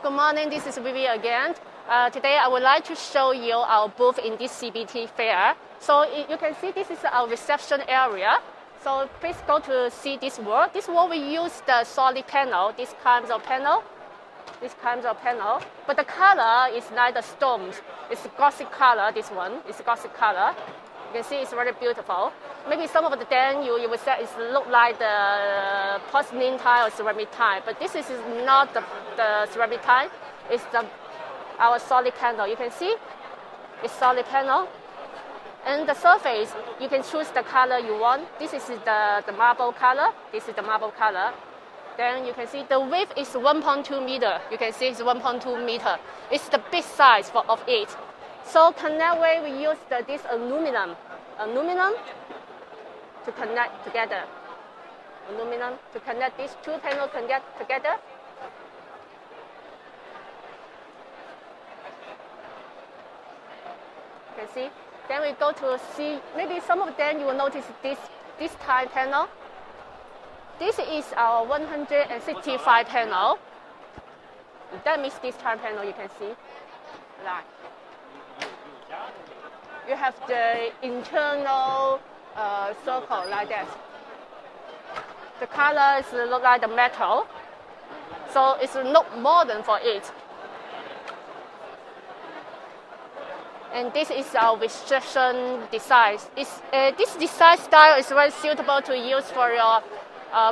good morning. This is Vivi again. Today I would like to show you our booth in this CBT fair. So you can see this is our reception area. So please go to see this wall. This wall we use the solid panel, this kinds of panel. But the color is like the stones. It's Gothic color, this one. It's Gothic color. You can see it's very beautiful. Maybe some of the then you would say it look like the porcelain tile or ceramic tile, but this is not the ceramic tile. It's our solid panel. You can see it's solid panel. And the surface, you can choose the color you want. This is the marble color. This is the marble color. Then you can see the width is 1.2 meter. You can see it's 1.2 meter. It's the big size of it. So connect way we use this aluminum to connect together. Aluminum to connect these two panels together. You can see. Then we go to see, maybe some of them you will notice this type panel. This is our 165 panel. That means this type panel you can see. Like. You have the internal circle like that. The colors look like the metal, so it's look modern for it. And this is our reception design. This design style is very suitable to use for your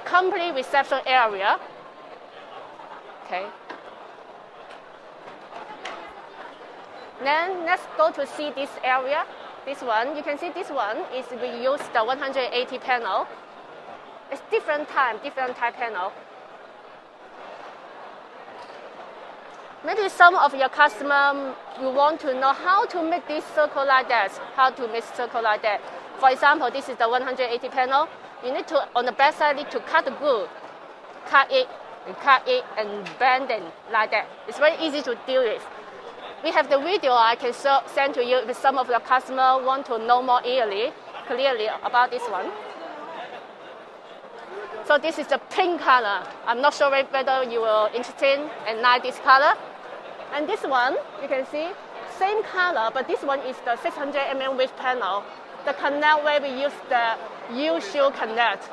company reception area. Okay. Then let's go to see this area. This one, you can see this one is we use the 180 panel. It's different type panel. Maybe some of your customer you want to know how to make this circle like that. For example, this is the 180 panel. You need to on the back side need to cut the glue, cut it and bend it like that. It's very easy to deal with. We have the video I can send to you if some of your customers want to know more clearly about this one. So this is the pink color. I'm not sure whether you will interested and like this color. And this one, you can see, same color, but this one is the 600 mm width panel. The connect way we use the U-shaped connect.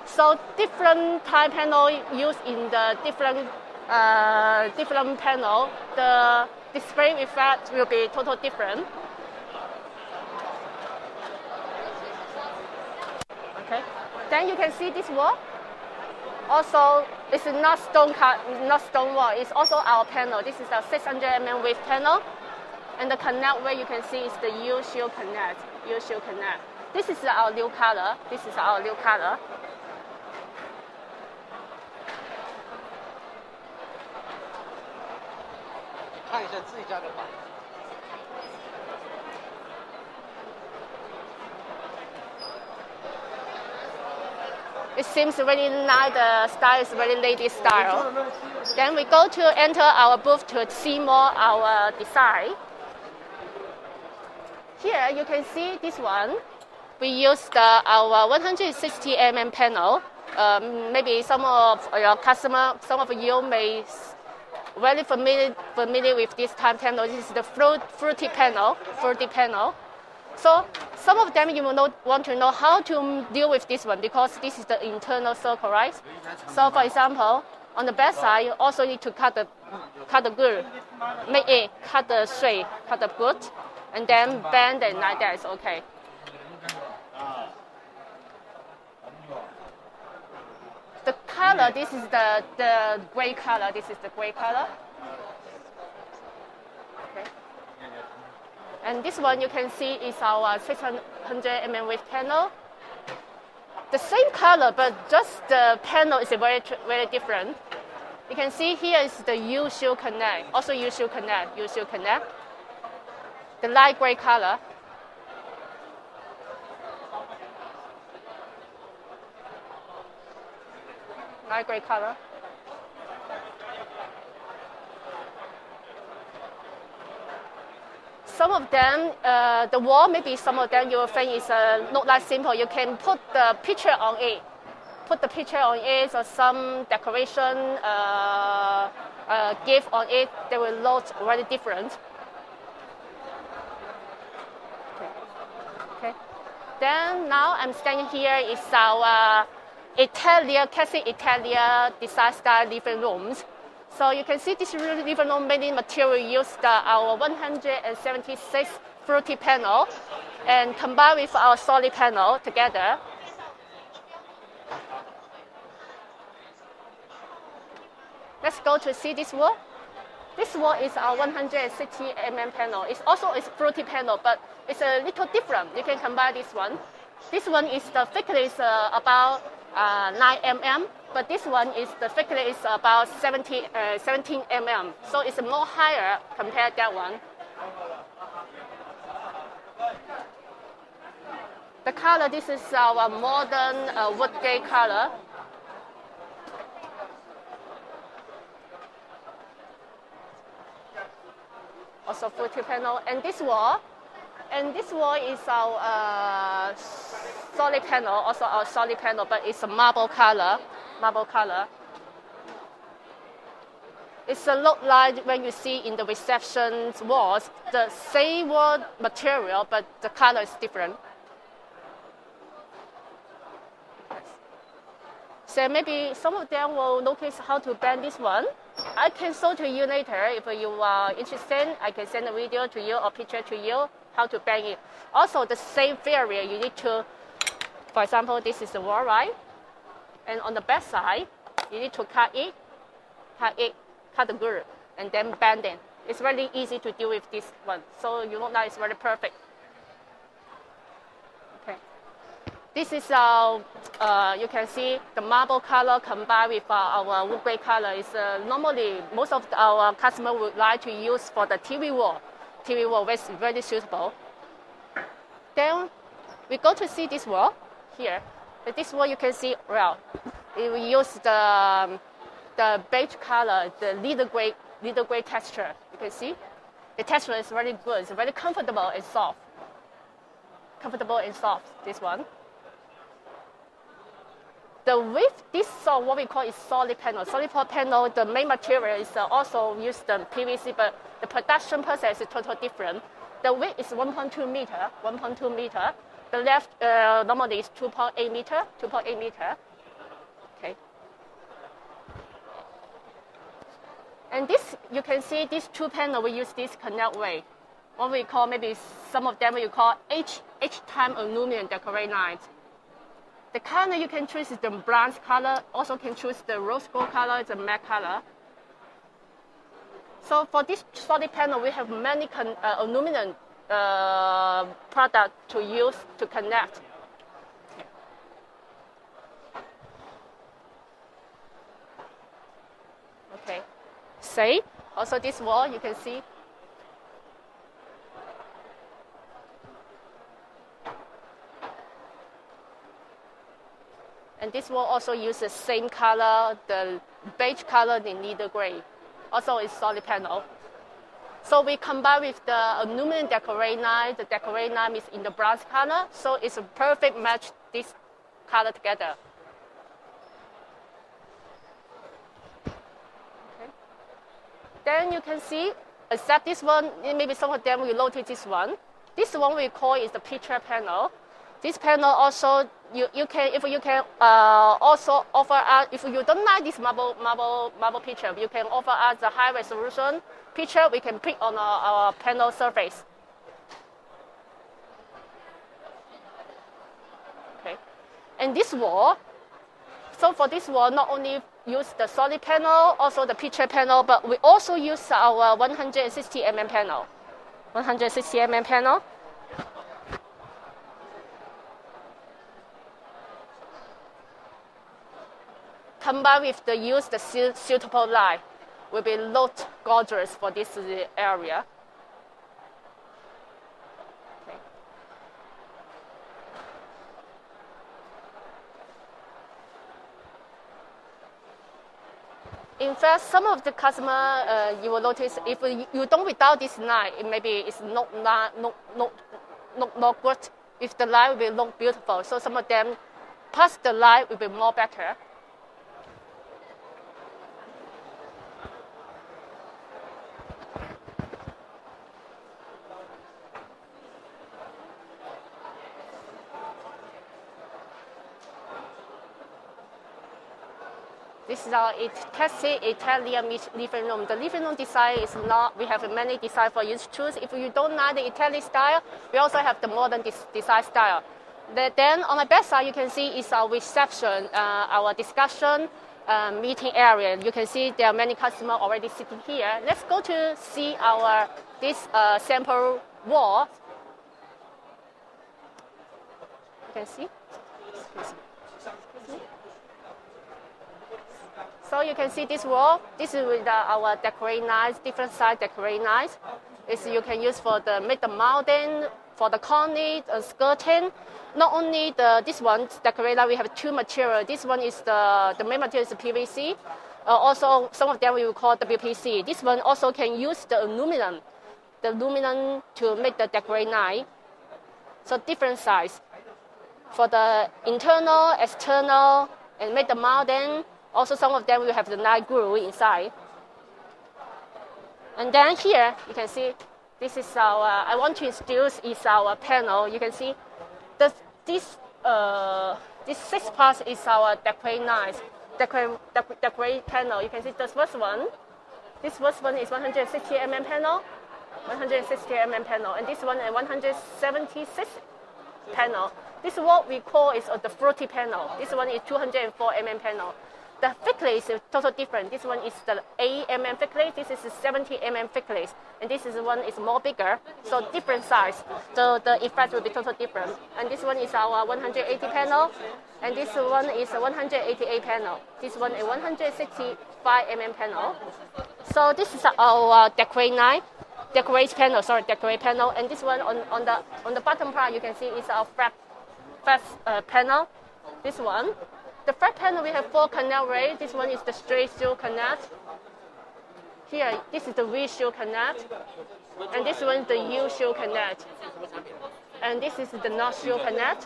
So different type panel used in the different panel. The display effect will be totally different. Okay. Then you can see this wall. Also, it's not stone wall. It's also our panel. This is a 600 mm width panel, and the connect where you can see is the U-shaped connect. This is our new color. It seems really nice. The style is very lady style. Then we go to enter our booth to see more our design. Here you can see this one. We use our 160 mm panel. Maybe some of your customer, some of you may very familiar with this type panel. This is the Fluted panel. So some of them you will want to know how to deal with this one because this is the internal circle, right? So for example, on the back side, you also need to cut the glue, cut the glue, and then bend it like that is okay. The color, this is the gray color. Okay. And this one you can see is our 600 mm width panel. The same color, but just the panel is very different. You can see here is the U-shaped connect. Also U-shaped connect. The light gray color. Some of them, the wall, maybe some of them you will think is not that simple. You can put the picture on it. Or some decoration give on it, they will look very different. Okay. Then now I'm standing here is our classic Italia design style living rooms. So you can see this living room many material used our 176 Fluted panel and combined with our solid panel together. Let's go to see this wall. This wall is our 160 mm panel. It's also a Fluted panel, but it's a little different. You can combine this one. This one is the thickness about 9 mm, but this one is the thickness is about 17 mm. So it's more higher compared to that one. The color, this is our modern wood gray color. Also Fluted panel, and this wall is our solid panel, also our solid panel, but it's a marble color. It's a look like when you see in the reception walls, the same wall material, but the color is different. So maybe some of them will notice how to bend this one. I can show to you later if you are interested. I can send a video to you or picture to you how to bend it. Also, the same theory, you need to, for example, this is the wall, right? And on the back side, you need to cut the groove, and then bend it. It's really easy to deal with this one. So you look like it's very perfect. Okay. This is our, you can see the marble color combined with our wood gray color. Is normally most of our customers would like to use for the TV wall. TV wall is very suitable. Then we go to see this wall here. This wall you can see well. We use the beige color, the little gray texture. You can see the texture is very good. It's very comfortable and soft. This one. The width, this is what we call is solid panel. Solid panel, the main material is also used the PVC, but the production process is totally different. The width is 1.2 meter. The left normally is 2.8 meter. Okay. And this, you can see these two panels, we use this connect way. What we call, maybe some of them you call H-time aluminum decorate lines. The color you can choose is the bronze color, also can choose the rose gold color, the matte color. So for this solid panel, we have many aluminum products to use to connect. Okay. See, also this wall you can see. And this wall also uses the same color, the beige color, the needle gray. Also it's solid panel. So we combine with the aluminum decorate line. The decorate line is in the bronze color, so it's a perfect match this color together. Okay. Then you can see, except this one, maybe some of them will notice this one. This one we call is the picture panel. This panel also you can also offer us, if you don't like this marble picture, you can offer us the high resolution picture we can put on our panel surface. Okay, and this wall. So for this wall, not only use the solid panel, also the picture panel, but we also use our 160 mm panel. 160 mm panel. Combined with the use the suitable light, will be looked gorgeous for this area. Okay. In fact, some of the customer you will notice if you don't without this light, maybe it's not good. If the light will look beautiful, so some of them plus the light will be more better. This is our tested Italian living room. The living room design is not, we have many design for you to choose. If you don't like the Italian style, we also have the modern design style. Then on my back side, you can see is our reception, our discussion, meeting area. You can see there are many customers already sitting here. Let's go to see this sample wall. You can see. So you can see this wall. This is with our decorate knives, different size decorate knives. You can use for make the mounting, for the cornice, skirting. Not only this one decorate knife, we have two materials. This one is the main material is PVC. Also, some of them we will call WPC. This one also can use the aluminum to make the decorate knife. So different size. For the internal, external, and make the mounting. Also, some of them will have the knife groove inside. And then here, you can see, this is I want to introduce is our panel. You can see this 6 parts is our decorate knife, decorate panel. You can see this first one. This first one is 160 mm panel, 160 mm panel, and this one is 176 panel. This is what we call is the Fluted panel. This one is 204 mm panel. The thickness is totally different. This one is the 8 mm thickness. This is 70 mm thickness, and this one is more bigger. So different size. So the effect will be totally different. And this one is our 180 panel, and this one is a 188 panel. This one is 165 mm panel. So this is our decorate panel. And this one on the bottom part you can see is our flat panel. This one. The flat panel, we have 4 canal rails. This one is the straight steel canal. Here, this is the V-shell canal. And this one is the U-shell canal. And this is the North-shell canal.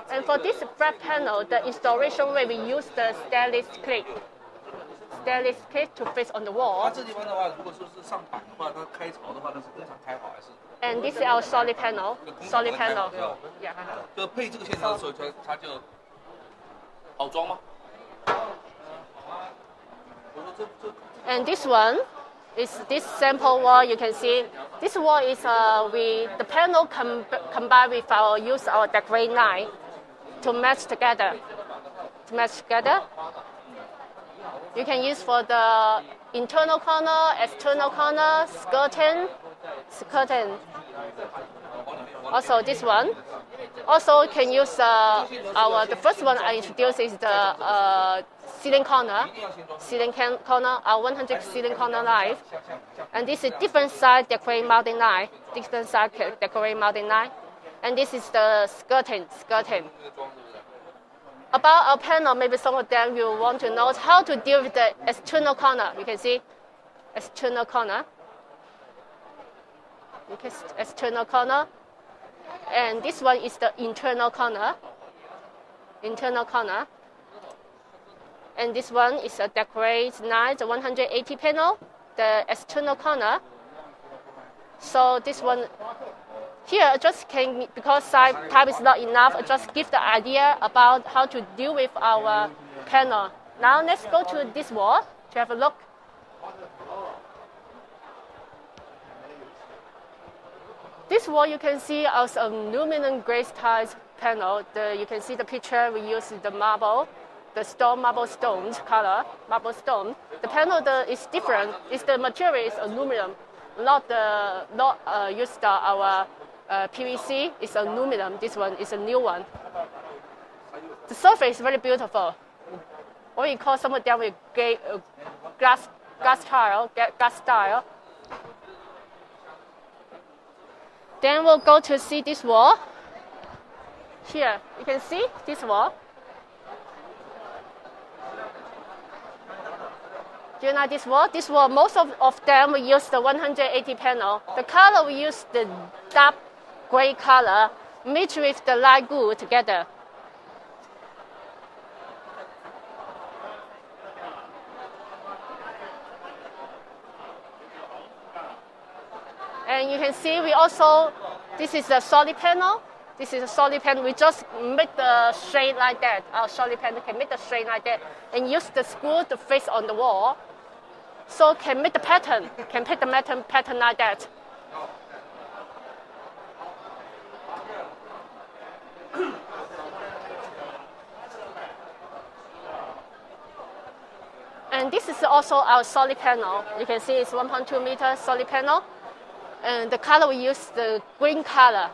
And for this flat panel, the installation way, we use the stainless clip to fix on the wall. And this is our solid panel. Yeah. And this one is this sample wall. You can see this wall is the panel combined with our decorate knife to match together. You can use for the internal corner, external corner, skirting. Also this one. Also can use the first one I introduced is the ceiling corner, our 100 ceiling corner knife. And this is different size decorate mounting knife, And this is the skirting. About our panel, maybe some of them you want to know how to deal with the external corner. You can see external corner. And this one is the internal corner. And this one is a decorate knife, the 180 panel, the external corner. So this one here because time is not enough, just give the idea about how to deal with our panel. Now let's go to this wall to have a look. This wall you can see as a aluminum grace tiles panel. You can see the picture. We use the marble stone color, marble stone. The panel is different. The material is aluminum, not used our PVC. It's aluminum. This one is a new one. The surface is very beautiful. What we call some of them with glass style. Then we'll go to see this wall. Here, you can see this wall. Do you like this wall? This wall, most of them we use the 180 panel. The color we use the dark gray color mixed with the light blue together. And you can see this is a solid panel. This is a solid panel. We just make the shade like that. Our solid panel can make the shade like that and use the screw to fix on the wall. So can make the pattern, can paint the pattern like that. And this is also our solid panel. You can see it's 1.2 meter solid panel. And the color we use the green color.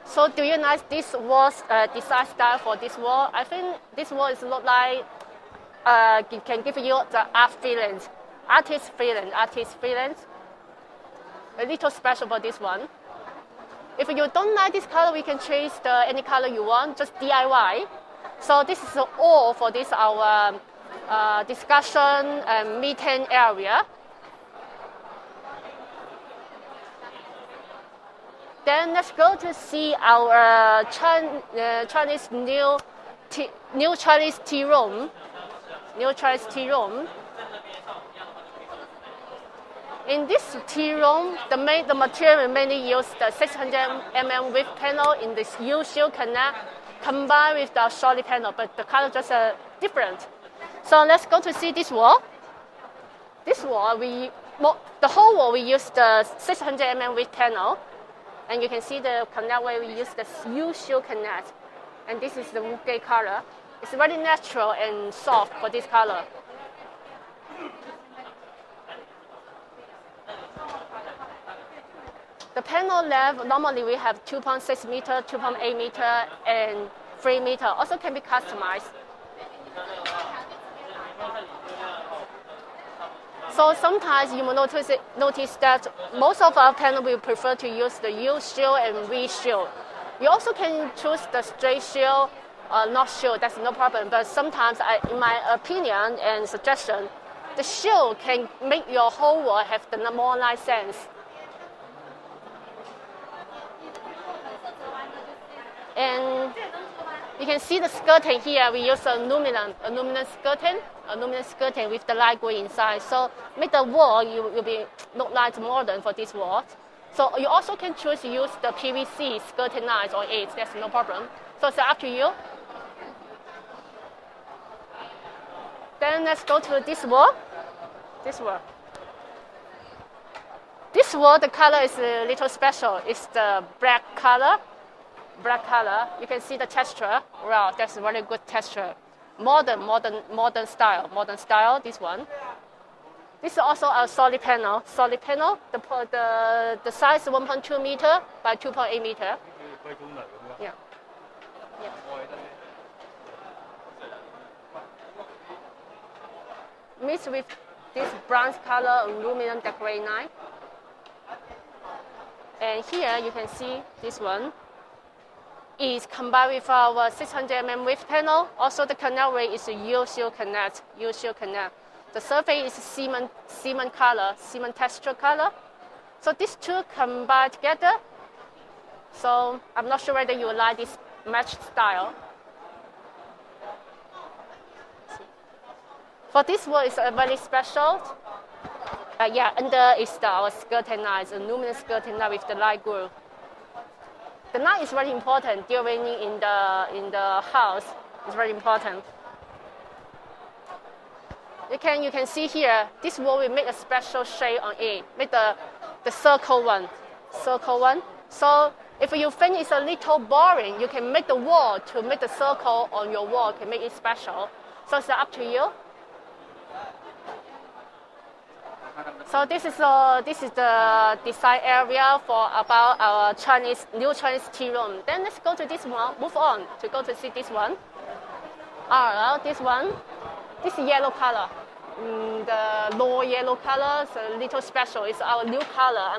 So do you like this wall design style for this wall? I think this wall is look like can give you the artist feelings. A little special for this one. If you don't like this color, we can change any color you want, just DIY. So this is all for this our discussion and meeting area. Then let's go to see our Chinese new Chinese tea room. In this tea room, the material mainly used the 600 mm width panel in this U-shaped canal combined with the solid panel, but the color just different. So let's go to see this wall. This wall, the whole wall we use the 600 mm width panel. And you can see the canal where we use the U-shaped canal. And this is the wood gray color. It's very natural and soft for this color. The panel length, normally we have 2.6 meter, 2.8 meter, and 3 meter. Also can be customized. So sometimes you will notice that most of our panel will prefer to use the U-shield and V-shield. You also can choose the straight shield, not shield, that's no problem. But sometimes, in my opinion and suggestion, the shield can make your whole wall have the more nice sense. And you can see the skirting here. We use aluminum skirting with the light gray inside. So make the wall will be look like modern for this wall. So you also can choose to use the PVC skirting lines on it. That's no problem. So it's up to you. Then let's go to this wall. This wall, the color is a little special. It's the black color. You can see the texture. Wow, that's a very good texture. Modern style. This one. This is also a solid panel. The size is 1.2 meter by 2.8 meter. Yeah. Mixed with this bronze color aluminum decorating line. And here you can see this one is combined with our 600 mm width panel. Also the canal way is a U-shaped canal. The surface is cement texture color. So these two combined together. So I'm not sure whether you like this match style. For this wall is very special. Under is our skirting line, aluminum skirting line with the light green. The light is very important during in the house. It's very important. You can see here, this wall will make a special shade on it. Make the circle one. So if you think it's a little boring, you can make the wall to make the circle on your wall can make it special. So it's up to you. So this is the design area for about our new Chinese tea room. Then let's go to this one. Move on to go to see this one. This one. This yellow color. The low yellow color is a little special. It's our new color.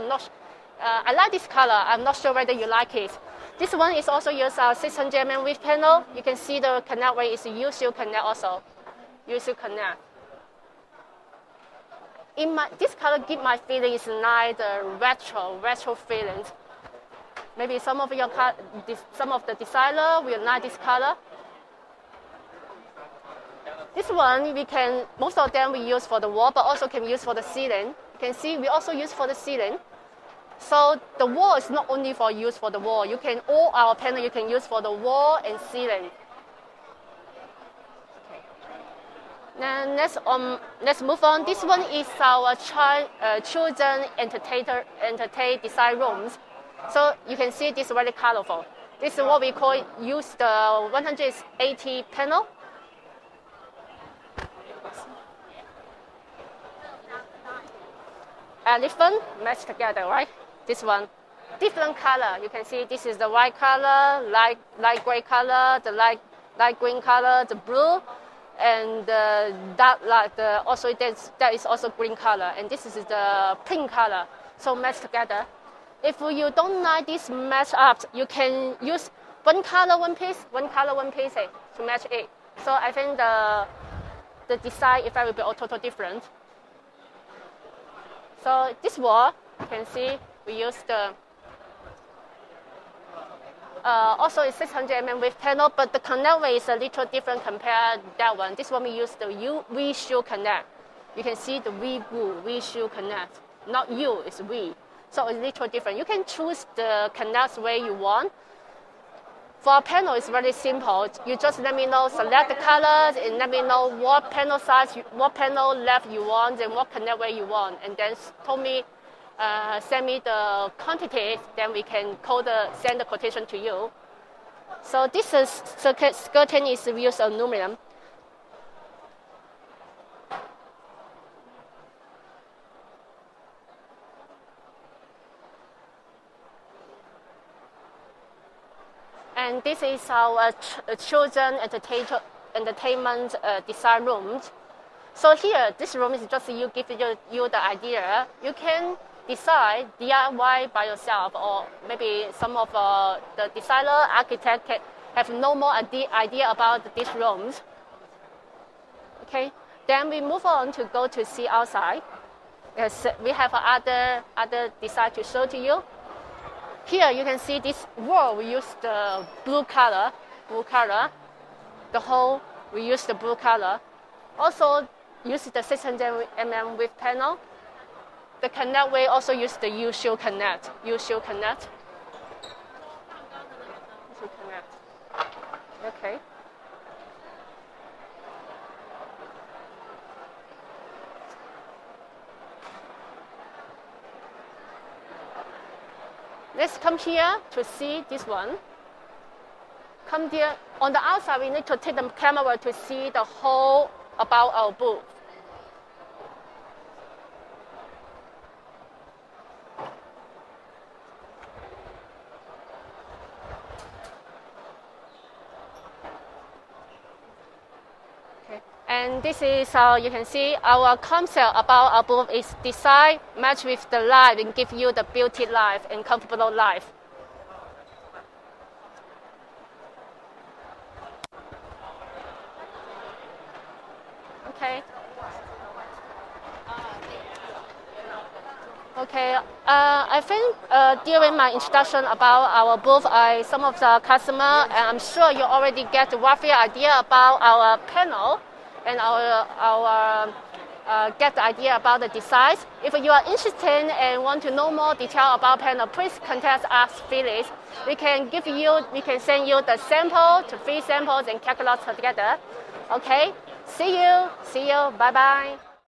I like this color. I'm not sure whether you like it. This one is also use our 600 mm width panel. You can see the canal way is a U-shaped canal also. U-shaped canal. this color give my feeling is like the retro feeling. Maybe some of the designer will like this color. This one most of them we use for the wall, but also can use for the ceiling. You can see we also use for the ceiling. So the wall is not only for use for the wall. All our panel you can use for the wall and ceiling. Then let's move on. This one is our children entertain design rooms. So you can see this is very colorful. This is what we use the 180 panel. Elephant matched together, right? This one, different color. You can see this is the white color, light gray color, the light green color, the blue, and that is also green color, and this is the pink color. So matched together. If you don't like this match up, you can use one color, one piece to match it. So I think the design effect will be all totally different. So this wall, you can see we use the also it's 600 mm width panel, but the connect way is a little different compared to that one. This one we use the V-shoe connect. You can see the V-shoe connect. Not U, it's V. So it's a little different. You can choose the connect way you want. For a panel, it's very simple. You just let me know, select the colors, and let me know what panel size, what panel length you want, and what connect way you want. And then send me the quantity, then we can send the quotation to you. So this skirting is used aluminum. And this is our children entertainment design rooms. So here, this room is just give you the idea. You can design DIY by yourself, or maybe some of the designer, architect have no more idea about these rooms. Okay, then we move on to go to see outside. Yes, we have other design to show to you. Here you can see this wall, we use the blue color. The whole, we use the blue color. Also use the 600 mm width panel. The connect way also use the U-shoe connect. Okay. Let's come here to see this one. Come here. On the outside, we need to take the camera to see the whole about our booth. And this is how you can see our concept about our booth is design match with the life and give you the beauty life and comfortable life. Okay. I think during my introduction about our booth, some of the customer, and I'm sure you already get a rough idea about our panel. And get the idea about the designs. If you are interested and want to know more detail about panel, please contact us, Phyllis. We can send you the sample, to free samples and catalogs together. Okay, see you, bye bye.